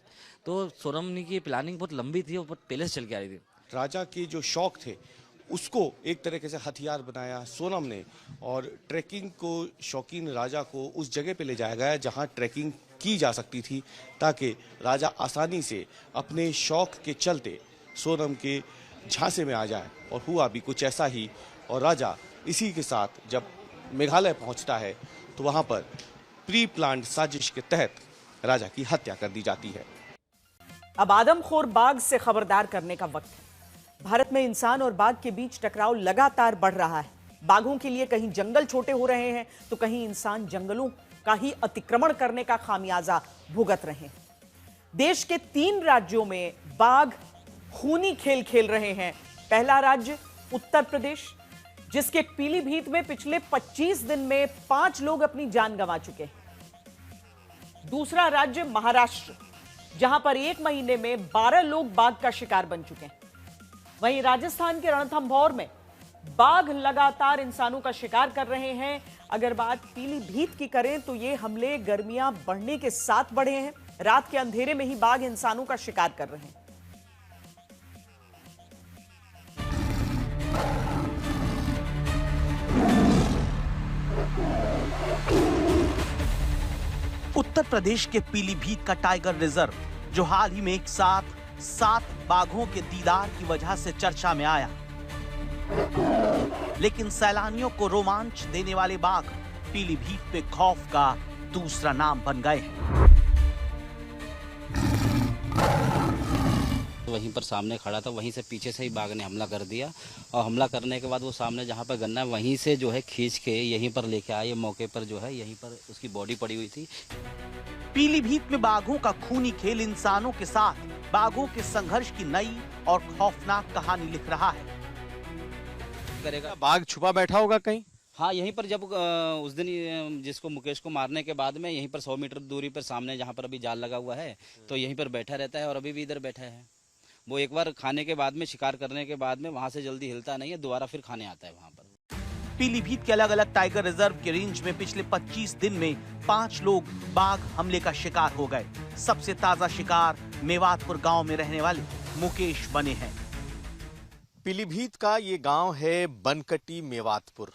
तो सोनम की प्लानिंग बहुत लंबी थी और बहुत पहले से चल के आ रही थी। राजा के जो शौक थे उसको एक तरीके से हथियार बनाया सोनम ने, और ट्रैकिंग को शौकीन राजा को उस जगह पे ले जाया गया जहाँ ट्रैकिंग की जा सकती थी, ताकि राजा आसानी से अपने शौक के चलते सोनम के झांसे में आ जाए। और हुआ भी कुछ ऐसा ही, और राजा इसी के साथ जब मेघालय पहुंचता है तो वहां पर प्री प्लान्ड साजिश के तहत राजा की हत्या कर दी जाती है। अब आदमखोर बाघ से खबरदार करने का वक्त है। भारत में इंसान और बाघ के बीच टकराव लगातार बढ़ रहा है। बाघों के लिए कहीं जंगल छोटे हो रहे हैं तो कहीं इंसान जंगलों का ही अतिक्रमण करने का खामियाजा भुगत रहे हैं। देश के 3 राज्यों में बाघ खूनी खेल खेल रहे हैं। पहला राज्य उत्तर प्रदेश, जिसके पीलीभीत में पिछले 25 दिन में 5 लोग अपनी जान गंवा चुके हैं। दूसरा राज्य महाराष्ट्र, जहां पर 1 महीने में 12 लोग बाघ का शिकार बन चुके हैं। वहीं राजस्थान के रणथंभौर में बाघ लगातार इंसानों का शिकार कर रहे हैं। अगर बात पीलीभीत की करें तो ये हमले गर्मियां बढ़ने के साथ बढ़े हैं। रात के अंधेरे में ही बाघ इंसानों का शिकार कर रहे हैं। उत्तर प्रदेश के पीलीभीत का टाइगर रिजर्व, जो हाल ही में एक साथ 7 बाघों के दीदार की वजह से चर्चा में आया, लेकिन सैलानियों को रोमांच देने वाले बाघ पीलीभीत पे खौफ का दूसरा नाम बन गए हैं। वहीं पर सामने खड़ा था, वहीं से पीछे से ही बाघ ने हमला कर दिया, और हमला करने के बाद वो सामने जहां पर गन्ना है वहीं से जो है खींच के यहीं पर लेके आए। मौके पर जो है यहीं पर उसकी बॉडी पड़ी हुई थी। पीलीभीत में बाघों का खूनी खेल इंसानों के साथ बाघों के संघर्ष की नई और खौफनाक कहानी लिख रहा है। करेगा बाघ छुपा बैठा होगा कहीं? हाँ, यहीं पर जब उस दिन जिसको मुकेश को मारने के बाद में यहीं पर 100 मीटर दूरी पर सामने जहाँ पर अभी जाल लगा हुआ है तो यहीं पर बैठा रहता है, और अभी भी इधर बैठा है। वो एक बार खाने के बाद में, शिकार करने के बाद में वहां से जल्दी हिलता नहीं है, दोबारा फिर खाने आता है वहां पर। पीलीभीत के अलग अलग टाइगर रिजर्व के रेंज में पिछले 25 दिन में 5 लोग बाघ हमले का शिकार हो गए। सबसे ताजा शिकार मेवातपुर गांव में रहने वाले मुकेश बने हैं। पीलीभीत का ये गांव है बनकटी मेवातपुर,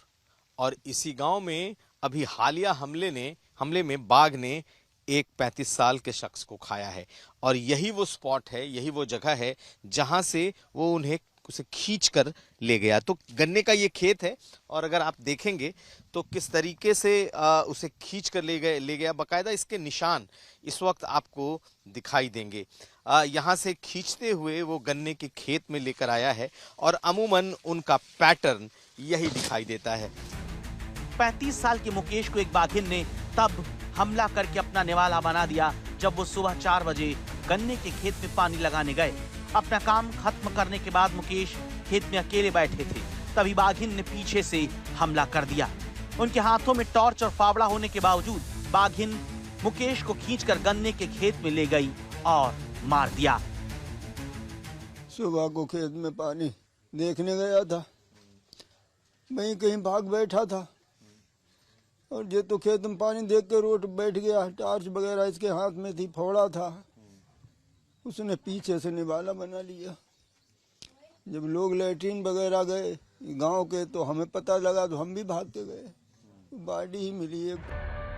और इसी गांव में अभी हालिया हमले में बाघ ने एक 35 साल के शख्स को खाया है। और यही वो स्पॉट है, यही वो जगह है जहां से वो उसे खींच कर ले गया। तो गन्ने का ये खेत है, और अगर आप देखेंगे तो किस तरीके से उसे खींच कर ले गया। बाकायदा इसके निशान इस वक्त आपको दिखाई देंगे। यहाँ से खींचते हुए वो गन्ने के खेत में लेकर आया है, और अमूमन उनका पैटर्न यही दिखाई देता है। 35 साल के मुकेश को एक बाघिन ने तब हमला करके अपना निवाला बना दिया जब वो सुबह 4 बजे गन्ने के खेत में पानी लगाने गए। अपना काम खत्म करने के बाद मुकेश खेत में अकेले बैठे थे, तभी बाघिन ने पीछे से हमला कर दिया। उनके हाथों में टॉर्च और फावड़ा होने के बावजूद बाघिन मुकेश को खींचकर गन्ने के खेत में ले गई और मार दिया। सुबह को खेत में पानी देखने गया था, वहीं कहीं भाग बैठा था, और ये तो खेत में पानी देख के रोड बैठ गया। टार्च वगैरह इसके हाथ में थी, फोड़ा था, उसने पीछे से निवाला बना लिया। जब लोग लैट्रीन वगैरह गए गांव के तो हमें पता लगा तो हम भी भागते गए, बॉडी ही मिली है।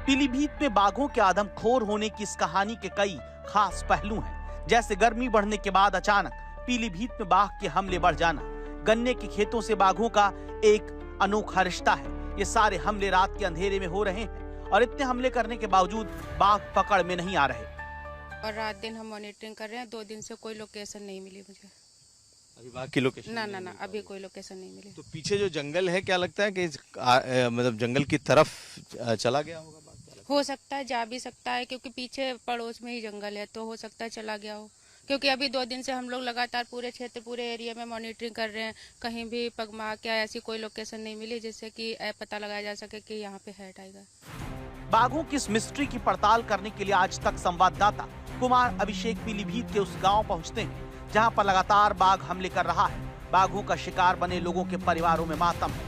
पीलीभीत में बाघों के आदमखोर होने की इस कहानी के कई खास पहलू हैं, जैसे गर्मी बढ़ने के बाद अचानक पीलीभीत में बाघ के हमले बढ़ जाना, गन्ने के खेतों से बाघों का एक अनोखा रिश्ता है। ये सारे हमले रात के अंधेरे में हो रहे हैं और इतने हमले करने के बावजूद बाघ पकड़ में नहीं आ रहे। और रात दिन हम मॉनिटरिंग कर रहे हैं, 2 दिन से कोई लोकेशन नहीं मिली मुझे। अभी बाघ की लोकेशन ना अभी कोई लोकेशन नहीं मिली। तो पीछे जो जंगल है, क्या लगता है कि मतलब जंगल की तरफ चला गया होगा बाघ? हो सकता है, जा भी सकता है, क्योंकि पीछे पड़ोस में ही जंगल है, तो हो सकता है चला गया हो। क्योंकि अभी 2 दिन से हम लोग लगातार पूरे क्षेत्र, पूरे एरिया में मॉनिटरिंग कर रहे हैं, कहीं भी पगमा क्या ऐसी कोई लोकेशन नहीं मिली जिससे कि पता लगाया जा सके कि यहाँ पे है टाइगर। बाघों की इस मिस्ट्री की पड़ताल करने के लिए आज तक संवाददाता कुमार अभिषेक पीलीभीत के उस गांव पहुंचते हैं जहां पर लगातार बाघ हमले कर रहा है। बाघों का शिकार बने लोगों के परिवारों में मातम है।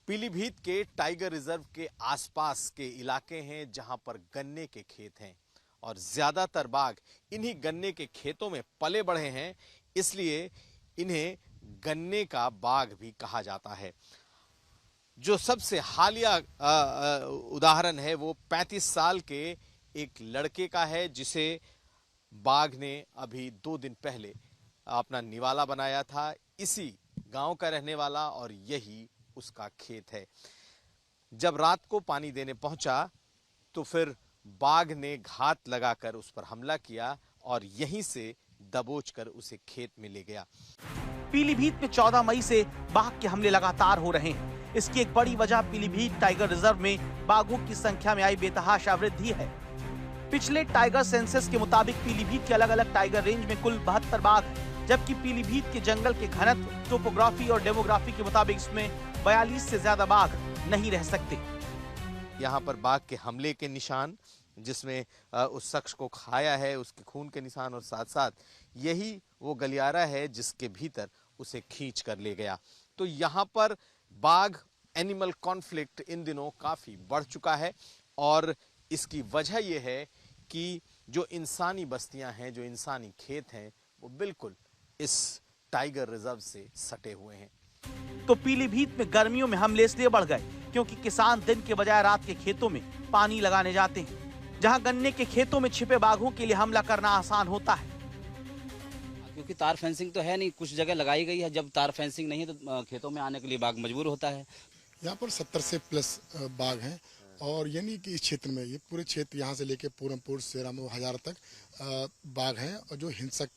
पीलीभीत के टाइगर रिजर्व के आसपास के इलाके हैं जहां पर गन्ने के खेत हैं और ज्यादातर बाघ इन्हीं गन्ने के खेतों में पले बढ़े हैं, इसलिए इन्हें गन्ने का बाघ भी कहा जाता है। जो सबसे हालिया उदाहरण है वो 35 साल के एक लड़के का है, जिसे बाघ ने अभी 2 दिन पहले अपना निवाला बनाया था। इसी गांव का रहने वाला और यही उसका खेत है। जब रात को पानी देने पहुंचा तो फिर बाघ ने घात लगाकर उस पर हमला किया और यहीं से दबोचकर उसे खेत में ले गया। पीलीभीत में 14 मई से बाघ के हमले लगातार हो रहे हैं। इसकी एक बड़ी वजह पीलीभीत टाइगर रिजर्व में बाघों की संख्या में आई बेतहाशा वृद्धि है। पिछले टाइगर सेंसस के मुताबिक पीलीभीत के अलग अलग टाइगर रेंज में कुल 72 बाघ हैं, जबकि पीलीभीत के जंगल के घनत्व, टोपोग्राफी और डेमोग्राफी के मुताबिक इसमें 42 से ज्यादा बाघ नहीं रह सकते। यहाँ पर बाघ के हमले के निशान, जिसमें उस शख्स को खाया है, उसके खून के निशान, और साथ साथ यही वो गलियारा है जिसके भीतर उसे खींच कर ले गया। तो यहाँ पर बाघ एनिमल कॉन्फ्लिक्ट इन दिनों काफी बढ़ चुका है और इसकी वजह यह है कि जो इंसानी बस्तियां हैं, जो इंसानी खेत हैं, वो बिल्कुल इस टाइगर रिजर्व से सटे हुए हैं। तो पीलीभीत में गर्मियों में हमले इसलिए बढ़ गए क्योंकि किसान दिन के बजाय रात के खेतों में पानी लगाने जाते हैं, जहां गन्ने के खेतों में छिपे बाघों के लिए हमला करना आसान होता है। क्योंकि तार फेंसिंग तो है नहीं, कुछ जगह लगाई गई है, जब तार फेंसिंग नहीं है तो खेतों में आने के लिए बाघ मजबूर होता है। यहाँ पर 70 से प्लस बाघ हैं और यानी कि इस क्षेत्र में, ये पूरे क्षेत्र यहाँ से लेके पूरमपुर, सेरामऊ, हजार तक बाघ हैं और जो हिंसक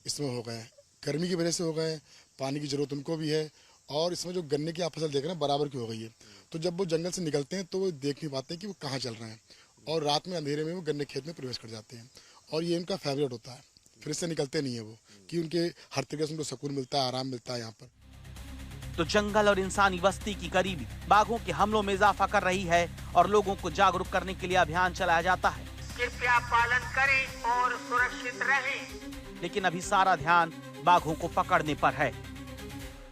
इसमें हो गए, गर्मी की वजह से हो गए, पानी की जरूरत उनको भी है और इसमें जो गन्ने की आप फसल देख रहे हैं बराबर की हो गई है। तो जब वो जंगल से निकलते हैं तो वो देख नहीं पाते कि वो कहाँ चल रहे हैं और रात में अंधेरे में वो गन्ने खेत में प्रवेश कर जाते हैं और ये उनका फेवरेट होता है, फिर इससे निकलते नहीं है वो, कि उनके हर तरीके से उनको सुकून मिलता है, आराम मिलता है यहाँ पर। तो जंगल और इंसानी बस्ती की करीबी बाघों के हमलों में इजाफा कर रही है और लोगों को जागरूक करने के लिए अभियान चलाया जाता है। कृपया पालन करें और सुरक्षित रहें। लेकिन अभी सारा ध्यान बाघों को पकड़ने पर है।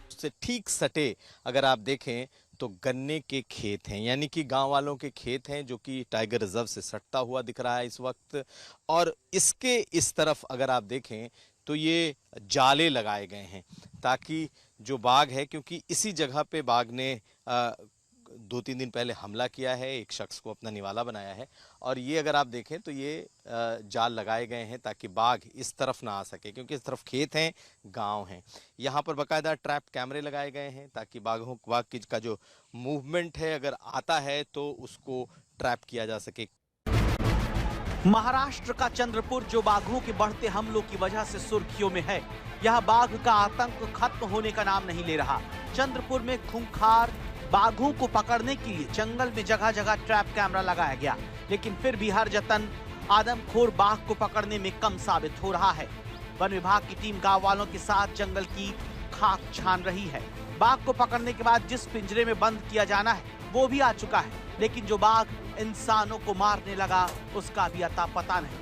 उससे ठीक सटे अगर आप देखें तो गन्ने के खेत हैं, यानी कि गांव वालों के खेत हैं, जो कि टाइगर रिजर्व से सटता हुआ दिख रहा है इस वक्त। और इसके इस तरफ अगर आप देखें तो ये जाले लगाए गए हैं ताकि जो बाघ है, क्योंकि इसी जगह पे बाघ ने 2-3 दिन पहले हमला किया है, एक शख्स को अपना निवाला बनाया है और ये अगर आप देखें तो ये जाल लगाए गए हैं ताकि बाघ इस तरफ ना आ सके, क्योंकि इस तरफ खेत हैं, गांव हैं। यहाँ पर बाकायदा ट्रैप कैमरे लगाए गए हैं ताकि बाघ का जो मूवमेंट है अगर आता है तो उसको ट्रैप किया जा सके। महाराष्ट्र का चंद्रपुर जो बाघों के बढ़ते हमलों की वजह से सुर्खियों में है, यहाँ बाघ का आतंक खत्म होने का नाम नहीं ले रहा। चंद्रपुर में खूंखार बाघों को पकड़ने के लिए जंगल में जगह जगह ट्रैप कैमरा लगाया गया, लेकिन फिर भी हर जतन आदमखोर बाघ को पकड़ने में कम साबित हो रहा है। वन विभाग की टीम गांव वालों के साथ जंगल की खाक छान रही है। बाघ को पकड़ने के बाद जिस पिंजरे में बंद किया जाना है वो भी आ चुका है, लेकिन जो बाघ इंसानों को मारने लगा उसका भी अता पता नहीं।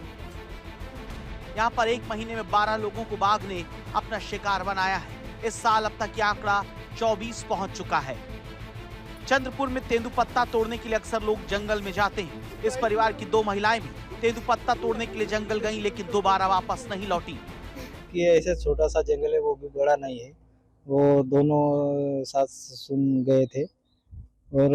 यहाँ पर 1 महीने में 12 लोगों को बाघ ने अपना शिकार बनाया है। इस साल अब तक ये आंकड़ा 24 पहुंच चुका है। चंद्रपुर में तेंदुपत्ता तोड़ने के लिए अक्सर लोग जंगल में जाते हैं। इस परिवार की 2 महिलाएं भी तेंदुपत्ता तोड़ने के लिए जंगल गईं, लेकिन दोबारा वापस नहीं लौटी। ये ऐसे छोटा सा जंगल है, वो भी बड़ा नहीं है। वो दोनों साथ सुन गए थे और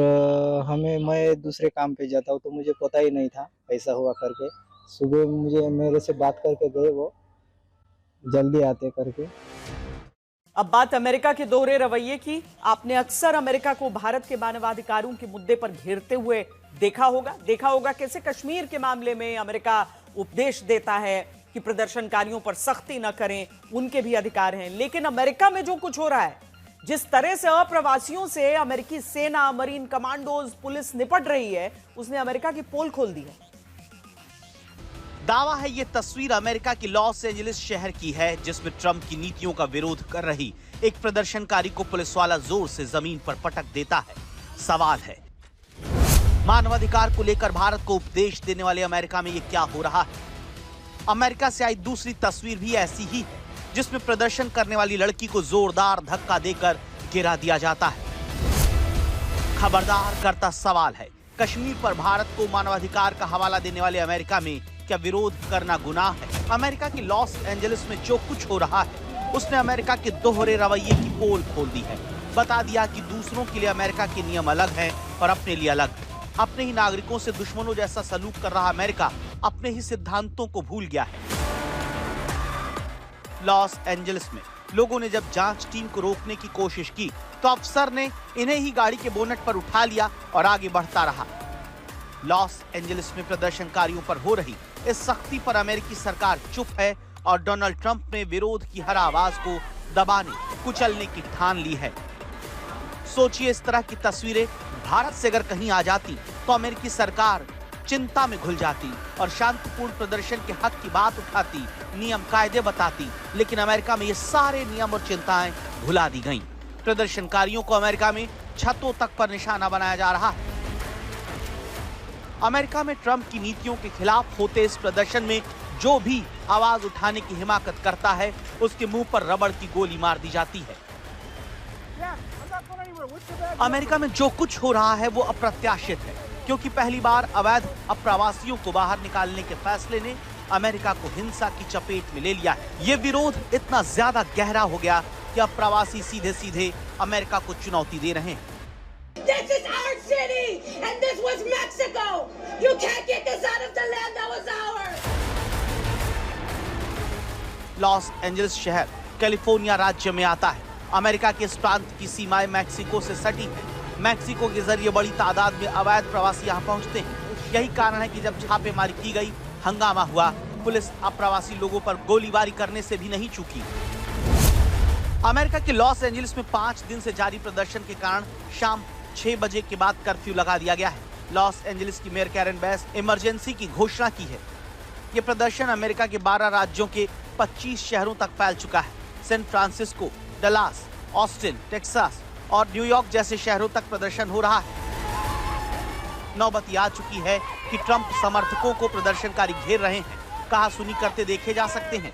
मैं दूसरे काम पे जाता हूँ तो मुझे पता ही नहीं था ऐसा हुआ करके। सुबह मेरे से बात करके गए, वो जल्दी आते करके। अब बात अमेरिका के दोहरे रवैये की। आपने अक्सर अमेरिका को भारत के मानवाधिकारों के मुद्दे पर घेरते हुए देखा होगा कैसे कश्मीर के मामले में अमेरिका उपदेश देता है कि प्रदर्शनकारियों पर सख्ती न करें, उनके भी अधिकार हैं। लेकिन अमेरिका में जो कुछ हो रहा है, जिस तरह से अप्रवासियों से अमेरिकी सेना, मरीन कमांडोज, पुलिस निपट रही है, उसने अमेरिका की पोल खोल दी है। दावा है ये तस्वीर अमेरिका के लॉस एंजलिस शहर की है, जिसमें ट्रंप की नीतियों का विरोध कर रही एक प्रदर्शनकारी को पुलिस वाला जोर से जमीन पर पटक देता है। सवाल है, मानवाधिकार को लेकर भारत को उपदेश देने वाले अमेरिका में ये क्या हो रहा है? अमेरिका से आई दूसरी तस्वीर भी ऐसी ही है, जिसमें प्रदर्शन करने वाली लड़की को जोरदार धक्का देकर गिरा दिया जाता है। खबरदार करता सवाल है, कश्मीर पर भारत को मानवाधिकार का हवाला देने वाले अमेरिका में क्या विरोध करना गुनाह है? अमेरिका के लॉस एंजलिस में जो कुछ हो रहा है, उसने अमेरिका के दोहरे रवैये की पोल खोल दी है। बता दिया कि दूसरों के लिए अमेरिका के नियम अलग हैं और अपने लिए अलग। अपने ही नागरिकों से दुश्मनों जैसा सलूक कर रहा अमेरिका अपने ही सिद्धांतों को भूल गया है। लॉस एंजलिस में लोगों ने जब जांच टीम को रोकने की कोशिश की, तो अफसर ने इन्हें ही गाड़ी के बोनट पर उठा लिया और आगे बढ़ता रहा। लॉस एंजलिस में प्रदर्शनकारियों पर हो रही इस सख्ती पर अमेरिकी सरकार चुप है और डोनाल्ड ट्रंप ने विरोध की हर आवाज को दबाने, कुचलने की ठान ली है। सोचिए, इस तरह की तस्वीरें भारत से अगर कहीं आ जाती तो अमेरिकी सरकार चिंता में घुल जाती और शांतिपूर्ण प्रदर्शन के हक की बात उठाती, नियम कायदे बताती। लेकिन अमेरिका में ये सारे नियम और चिंताएं भुला दी गईं। प्रदर्शनकारियों को अमेरिका में छतों तक पर निशाना बनाया जा रहा है। अमेरिका में ट्रंप की नीतियों के खिलाफ होते इस प्रदर्शन में जो भी आवाज उठाने की हिमाकत करता है, उसके मुंह पर रबड़ की गोली मार दी जाती है। अमेरिका में जो कुछ हो रहा है वो अप्रत्याशित है, क्योंकि पहली बार अवैध अप्रवासियों को बाहर निकालने के फैसले ने अमेरिका को हिंसा की चपेट में ले लिया है। ये विरोध इतना ज्यादा गहरा हो गया कि अब प्रवासी सीधे सीधे अमेरिका को चुनौती दे रहे हैं। This is our city, and this was Mexico. You can't get this out of the land that was ours. Los Angeles शहर कैलिफोर्निया राज्य में आता है। अमेरिका के इस प्रांत की सीमाएं मैक्सिको से सटी हैं। मैक्सिको के जरिए बड़ी तादाद में अवैध प्रवासी यहाँ पहुँचते हैं। यही कारण है कि जब छापेमारी की गई, हंगामा हुआ, पुलिस अप्रवासी लोगों पर गोलीबारी करने से भी नहीं चूकी। अमेरिका के लॉस एंजलिस में 5 दिन से जारी प्रदर्शन के कारण शाम 6 बजे के बाद कर्फ्यू लगा दिया गया है। लॉस एंजलिस की मेयर कैरन बेस इमरजेंसी की घोषणा की है। ये प्रदर्शन अमेरिका के 12 राज्यों के 25 शहरों तक फैल चुका है। San Francisco, Dallas, Austin, Texas और न्यूयॉर्क जैसे शहरों तक प्रदर्शन हो रहा है। नौबत आ चुकी है कि ट्रंप समर्थकों को प्रदर्शनकारी घेर रहे हैं। कहासुनी करते देखे जा सकते हैं।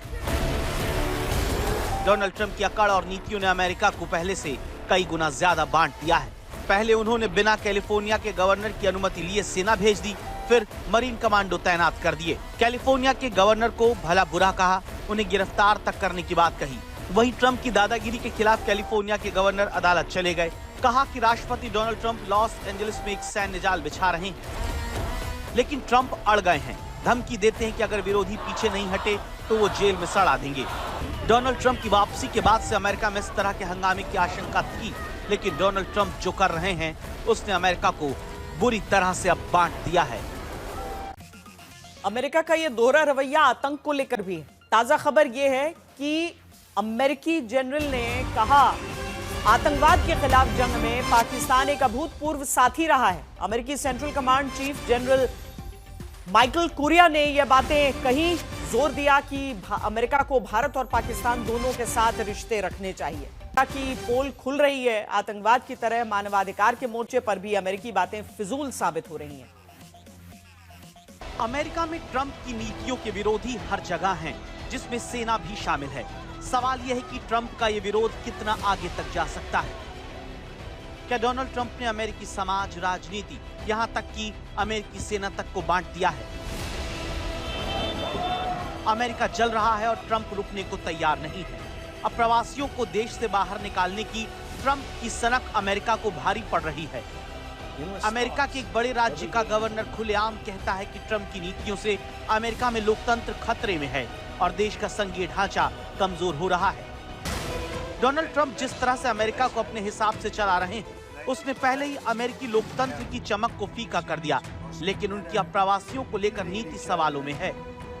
डोनाल्ड ट्रंप की अकड़ और नीतियों ने अमेरिका को पहले से कई गुना ज्यादा बांट दिया है। पहले उन्होंने बिना कैलिफोर्निया के गवर्नर की अनुमति लिए सेना भेज दी, फिर मरीन कमांडो तैनात कर दिए। कैलिफोर्निया के गवर्नर को भला बुरा कहा, उन्हें गिरफ्तार तक करने की बात कही। वहीं ट्रंप की दादागिरी के खिलाफ कैलिफोर्निया के गवर्नर अदालत चले गए। कहा कि राष्ट्रपति डोनाल्ड ट्रंप लॉस एंजलिस में एक सैन्य जाल बिछा रहे हैं। लेकिन ट्रंप अड़ गए हैं, धमकी देते हैं कि अगर विरोधी पीछे नहीं हटे तो वो जेल में सड़ा देंगे। डोनाल्ड ट्रंप की वापसी के बाद से अमेरिका में इस तरह के हंगामे की आशंका थी, लेकिन डोनाल्ड ट्रंप जो कर रहे हैं उसने अमेरिका को बुरी तरह से अब बांट दिया है। अमेरिका का ये दोहरा रवैया आतंक को लेकर भी है। ताजा खबर ये है कि अमेरिकी जनरल ने कहा, आतंकवाद के खिलाफ जंग में पाकिस्तान एक अभूतपूर्व साथी रहा है। अमेरिकी central command chief general Michael कुरिया ने यह बातें कही, जोर दिया कि अमेरिका को भारत और पाकिस्तान दोनों के साथ रिश्ते रखने चाहिए। ताकि पोल खुल रही है, आतंकवाद की तरह मानवाधिकार के मोर्चे पर भी अमेरिकी बातें फिजूल साबित हो रही हैं। अमेरिका में ट्रंप की नीतियों के विरोधी हर जगह हैं, जिसमें सेना भी शामिल है। सवाल यह है कि ट्रंप का यह विरोध कितना आगे तक जा सकता है। क्या डोनाल्ड ट्रंप ने अमेरिकी समाज, राजनीति, यहाँ तक कि अमेरिकी सेना तक को बांट दिया है? अमेरिका जल रहा है और ट्रंप रुकने को तैयार नहीं है। अब प्रवासियों को देश से बाहर निकालने की ट्रंप की सनक अमेरिका को भारी पड़ रही है। अमेरिका के एक बड़े राज्य का गवर्नर खुलेआम कहता है कि ट्रंप की नीतियों से अमेरिका में लोकतंत्र खतरे में है और देश का संघीय ढांचा कमजोर हो रहा है। डोनाल्ड ट्रंप जिस तरह से अमेरिका को अपने हिसाब से चला रहे हैं, उसने पहले ही अमेरिकी लोकतंत्र की चमक को फीका कर दिया, लेकिन उनकी अब प्रवासियों को लेकर नीति सवालों में है,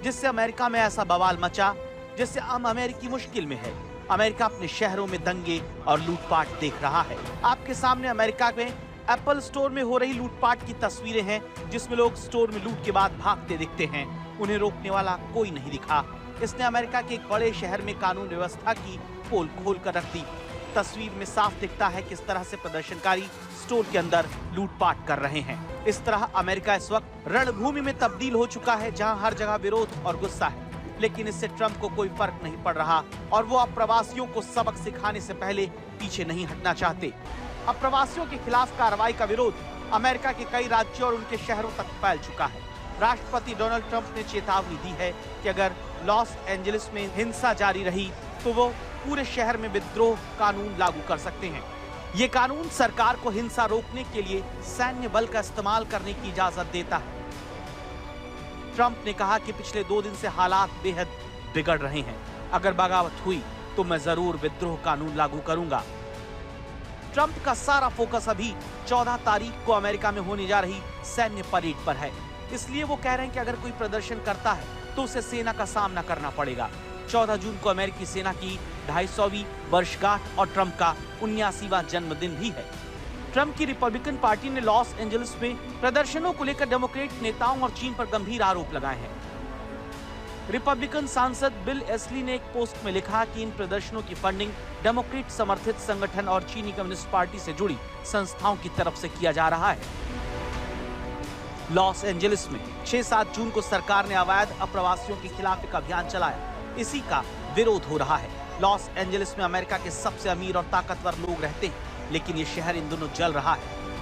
जिससे अमेरिका में ऐसा बवाल मचा जिससे आम अमेरिकी मुश्किल में है। अमेरिका अपने शहरों में दंगे और लूटपाट देख रहा है। आपके सामने अमेरिका में एप्पल स्टोर में हो रही लूटपाट की तस्वीरें हैं, जिसमें लोग स्टोर में लूट के बाद भागते दिखते हैं। उन्हें रोकने वाला कोई नहीं दिखा। इसने अमेरिका के एक बड़े शहर में कानून व्यवस्था की पोल खोल कर रख दी। तस्वीर में साफ दिखता है किस तरह से प्रदर्शनकारी स्टोर के अंदर लूटपाट कर रहे हैं। इस तरह अमेरिका इस वक्त रणभूमि में तब्दील हो चुका है, जहां हर जगह विरोध और गुस्सा है। लेकिन इससे ट्रंप को कोई फर्क नहीं पड़ रहा और वो अब प्रवासियों को सबक सिखाने से पहले पीछे नहीं हटना चाहते। अब प्रवासियों के खिलाफ कार्रवाई का विरोध अमेरिका के कई राज्यों और उनके शहरों तक फैल चुका है। राष्ट्रपति डोनाल्ड ट्रंप ने चेतावनी दी है कि अगर लॉस एंजलिस में हिंसा जारी रही तो वो पूरे शहर में विद्रोह कानून लागू कर सकते हैं। ये कानून सरकार को हिंसा रोकने के लिए सैन्य बल का इस्तेमाल करने की इजाजत देता है। ट्रंप ने कहा कि पिछले 2 दिन से हालात बेहद बिगड़ रहे हैं। अगर बगावत हुई तो मैं जरूर विद्रोह कानून लागू करूंगा। ट्रंप का सारा फोकस अभी 14 तारीख को अमेरिका में होने जा रही सैन्य परेड पर है। इसलिए वो कह रहे हैं कि अगर कोई प्रदर्शन करता है तो उसे सेना का सामना करना पड़ेगा। 14 जून को अमेरिकी सेना की 250वीं वर्षगांठ और ट्रंप का 79वां जन्मदिन भी है। ट्रंप की रिपब्लिकन पार्टी ने लॉस एंजलिस में प्रदर्शनों को लेकर डेमोक्रेट नेताओं और चीन पर गंभीर आरोप लगाए हैं। रिपब्लिकन सांसद बिल एस्ली ने एक पोस्ट में लिखा कि इन प्रदर्शनों की फंडिंग डेमोक्रेट समर्थित संगठन और चीनी कम्युनिस्ट पार्टी से जुड़ी संस्थाओं की तरफ से किया जा रहा है। लॉस एंजलिस में 6-7 जून को सरकार ने अवैध अप्रवासियों के खिलाफ एक अभियान चलाया। इसी का विरोध हो रहा है। लॉस एंजलिस में अमेरिका के सबसे अमीर और ताकतवर लोग रहते हैं, लेकिन ये शहर इन दिनों जल रहा है।